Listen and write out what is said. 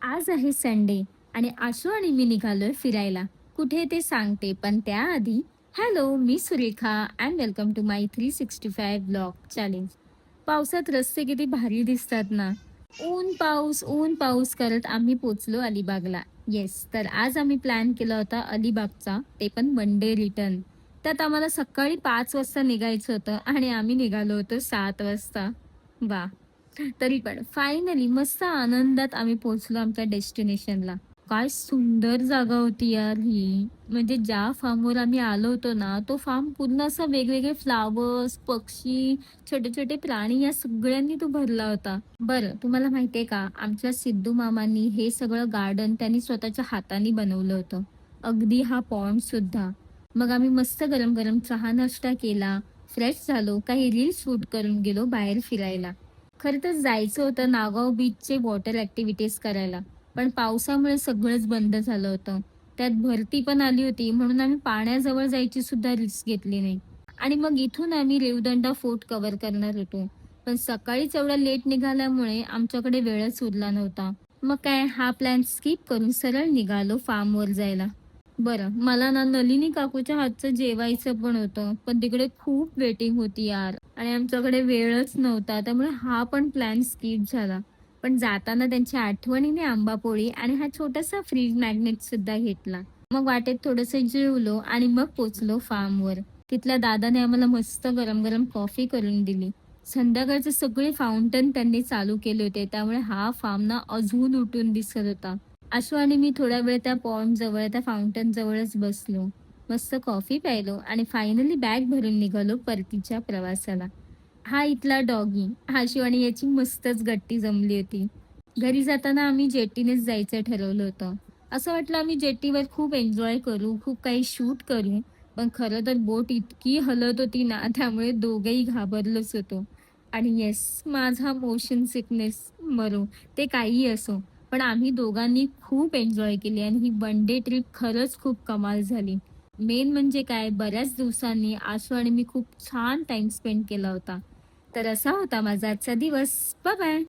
आज आहे संडे आणि आशू आणि मी निघालोय फिरायला. कुठे ते सांगते, पण त्याआधी हॅलो, मी Surekha and welcome to my 365 blog challenge. पावसात रस्ते किती भारी दिसतात ना. ऊन पाऊस करत आम्ही पोचलो अलिबागला. येस, तर आज आम्ही प्लॅन केला होता अलिबागचा, ते पण वन डे रिटर्न. त्यात आम्हाला सकाळी 5 वाजता निघायचं होतं आणि आम्ही निघालो होतो 7 वाजता. वा, तरी पण फायनली मस्त आनंदात आम्ही पोहोचलो आमच्या डेस्टिनेशनला. काय सुंदर जागा होती यार ही. म्हणजे ज्या फार्मवर आम्ही आलो होतो ना, तो फार्म पूर्ण असा वेगवेगळे फ्लॉवर्स, पक्षी, छोटे-छोटे प्राणी या सगळ्यांनी तो भरला होता. बरं, तुम्हाला माहितीये का, आमच्या सिद्धू मामांनी हे सगळं गार्डन त्यांनी स्वतःच्या हाताने बनवलं होतं. अगदी हा पॉन्ड सुद्धा. मग आम्ही मस्त गरम-गरम चहा नाश्ता केला, फ्रेश झालो, काही रील्स शूट करून गेलो बाहेर फिरायला. खरं तर जायचं होतं नागाव बीचचे वॉटर ॲक्टिव्हिटीज करायला. पण पावसामुळे सगळंच बंद झालं होतं. त्यात भरती पण आली होती म्हणून आम्ही पाण्याजवळ जायची सुद्धा रिस्क घेतली नाही. आणि मग इथून आम्ही रेवदंडा फोर्ट कव्हर करणार होतो. पण सकाळीच एवढा लेट निघाल्यामुळे आमच्याकडे वेळच उरला नव्हता. मग काय हा प्लॅन स्किप करून सरळ निघालो फार्मवर जायला. बरं, मला ना नलिनी काकूच्या हातचं जेवायचं पण होतं. पण तिकडे खूप वेटिंग होती यार आणि आमच्याकडे वेळच नव्हता. त्यामुळे हा पण प्लॅन स्किप झाला. पण जाताना त्यांच्या आठवणीने आंबापोळी आणि हा छोटासा फ्रीज मॅग्नेट सुद्धा घेतला. मग वाटेत थोडंसं जेवलो आणि मग पोचलो फार्मवर. तिथल्या दादाने आम्हाला मस्त गरम-गरम कॉफी करून दिली. संध्याकाळचे सगळे फाउंटन त्यांनी चालू केले होते. त्यामुळे हा फार्म ना अजून उठून दिसत होता. आशू आणि मी थोडा वेळ त्या पॉन्ड जवळ, त्या फाउंटन जवळच बसलो. मस्त कॉफी प्यायलो आणि फायनली बॅग भरून निघालो परतीच्या प्रवासाला. हा इथला डॉगी, आशू आणि याची मस्तच गट्टी जमली होती. घरी जाताना आम्ही जेटीनेच जायचं ठरवलं होतं. असं वाटलं आम्ही जेटीवर खूप एन्जॉय करू, खूप काही शूट करू. पण खरं तर बोट इतकी हलत होती ना, त्यामुळे दोघंही घाबरलोच होतो. आणि येस, माझा मोशन सिकनेस मरो, ते काहीही असो. पण आम्ही दोघांनी खूप एन्जॉय केली आणि ही वन डे ट्रिप खरंच खूप कमाल झाली. मेन म्हणजे काय, बऱ्याच दिवसांनी आशू आणि मी खूप छान टाईम स्पेंड केला होता. तर असा होता माझा आजचा दिवस. Bye bye.